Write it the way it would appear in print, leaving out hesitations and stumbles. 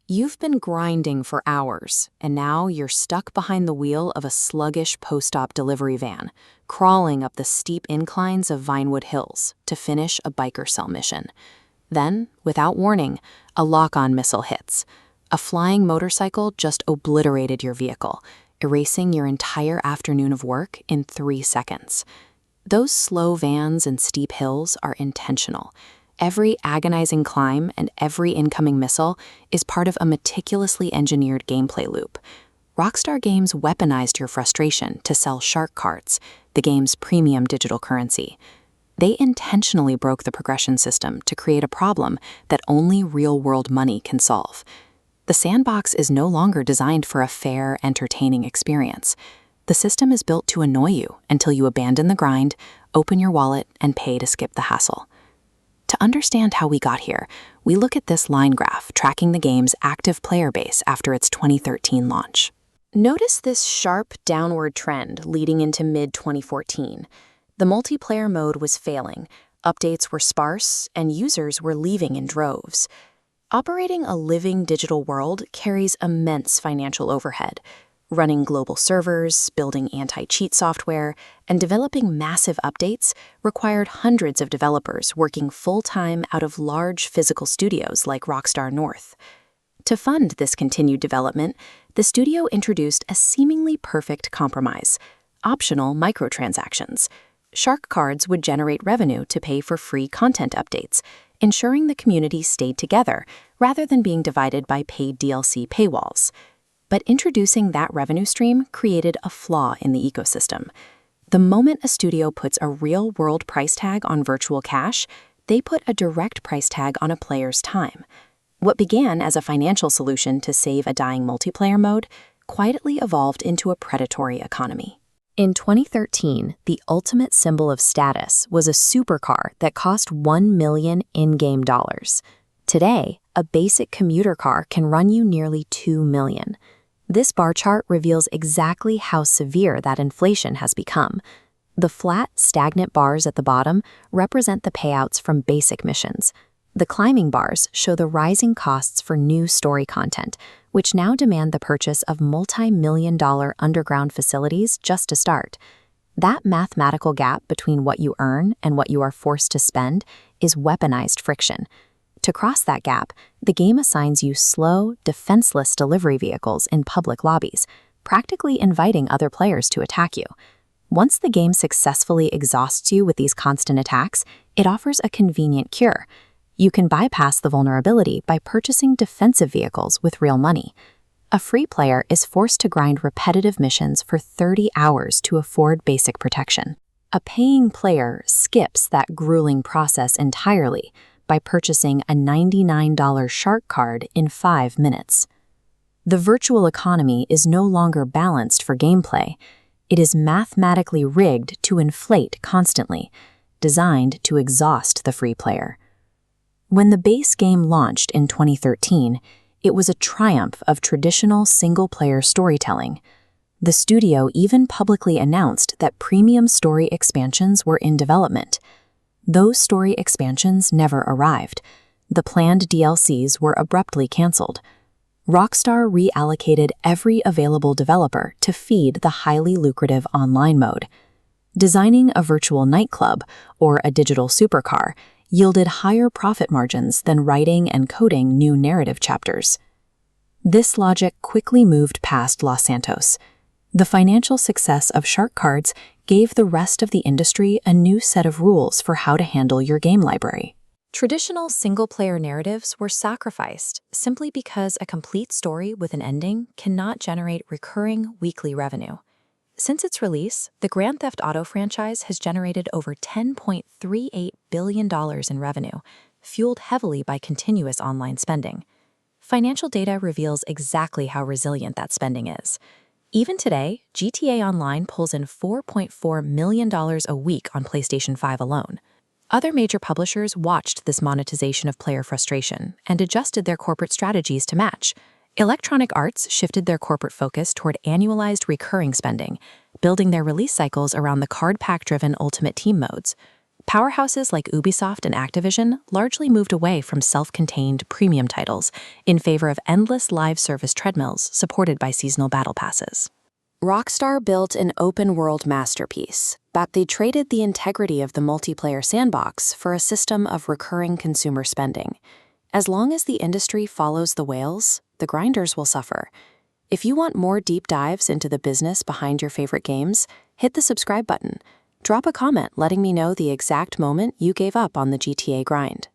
You've been grinding for hours, and now you're stuck behind the wheel of a sluggish post-op delivery van, crawling up the steep inclines of Vinewood Hills to finish a biker cell mission. Then, without warning, a lock-on missile hits. A flying motorcycle just obliterated your vehicle, erasing your entire afternoon of work in 3 seconds. Those slow vans and steep hills are intentional. Every agonizing climb and every incoming missile is part of a meticulously engineered gameplay loop. Rockstar Games weaponized your frustration to sell shark cards, the game's premium digital currency. They intentionally broke the progression system to create a problem that only real-world money can solve. The sandbox is no longer designed for a fair, entertaining experience. The system is built to annoy you until you abandon the grind, open your wallet, and pay to skip the hassle. To understand how we got here, we look at this line graph tracking the game's active player base after its 2013 launch. Notice this sharp downward trend leading into mid-2014. The multiplayer mode was failing, updates were sparse, and users were leaving in droves. Operating a living digital world carries immense financial overhead. Running global servers, building anti-cheat software, and developing massive updates required hundreds of developers working full-time out of large physical studios like Rockstar North. To fund this continued development, the studio introduced a seemingly perfect compromise: optional microtransactions. Shark cards would generate revenue to pay for free content updates, ensuring the community stayed together rather than being divided by paid DLC paywalls. But introducing that revenue stream created a flaw in the ecosystem. The moment a studio puts a real-world price tag on virtual cash, they put a direct price tag on a player's time. What began as a financial solution to save a dying multiplayer mode quietly evolved into a predatory economy. In 2013, the ultimate symbol of status was a supercar that cost $1 million in-game dollars. Today, a basic commuter car can run you nearly $2 million. This bar chart reveals exactly how severe that inflation has become. The flat, stagnant bars at the bottom represent the payouts from basic missions. The climbing bars show the rising costs for new story content, which now demand the purchase of multi-million-dollar underground facilities just to start. That mathematical gap between what you earn and what you are forced to spend is weaponized friction. To cross that gap, the game assigns you slow, defenseless delivery vehicles in public lobbies, practically inviting other players to attack you. Once the game successfully exhausts you with these constant attacks, it offers a convenient cure. You can bypass the vulnerability by purchasing defensive vehicles with real money. A free player is forced to grind repetitive missions for 30 hours to afford basic protection. A paying player skips that grueling process entirely by purchasing a $99 shark card in 5 minutes. The virtual economy is no longer balanced for gameplay. It is mathematically rigged to inflate constantly, designed to exhaust the free player. When the base game launched in 2013, it was a triumph of traditional single-player storytelling. The studio even publicly announced that premium story expansions were in development. Those story expansions never arrived. The planned DLCs were abruptly canceled. Rockstar reallocated every available developer to feed the highly lucrative online mode. Designing a virtual nightclub or a digital supercar yielded higher profit margins than writing and coding new narrative chapters. This logic quickly moved past Los Santos. The financial success of shark cards gave the rest of the industry a new set of rules for how to handle your game library. Traditional single-player narratives were sacrificed simply because a complete story with an ending cannot generate recurring weekly revenue. Since its release, the Grand Theft Auto franchise has generated over $10.38 billion in revenue, fueled heavily by continuous online spending. Financial data reveals exactly how resilient that spending is. Even today, GTA Online pulls in $4.4 million a week on PlayStation 5 alone. Other major publishers watched this monetization of player frustration and adjusted their corporate strategies to match. Electronic Arts shifted their corporate focus toward annualized recurring spending, building their release cycles around the card pack-driven Ultimate Team modes. Powerhouses like Ubisoft and Activision largely moved away from self-contained premium titles in favor of endless live service treadmills supported by seasonal battle passes. Rockstar built an open-world masterpiece, but they traded the integrity of the multiplayer sandbox for a system of recurring consumer spending. As long as the industry follows the whales, the grinders will suffer. If you want more deep dives into the business behind your favorite games, hit the subscribe button. Drop a comment letting me know the exact moment you gave up on the GTA grind.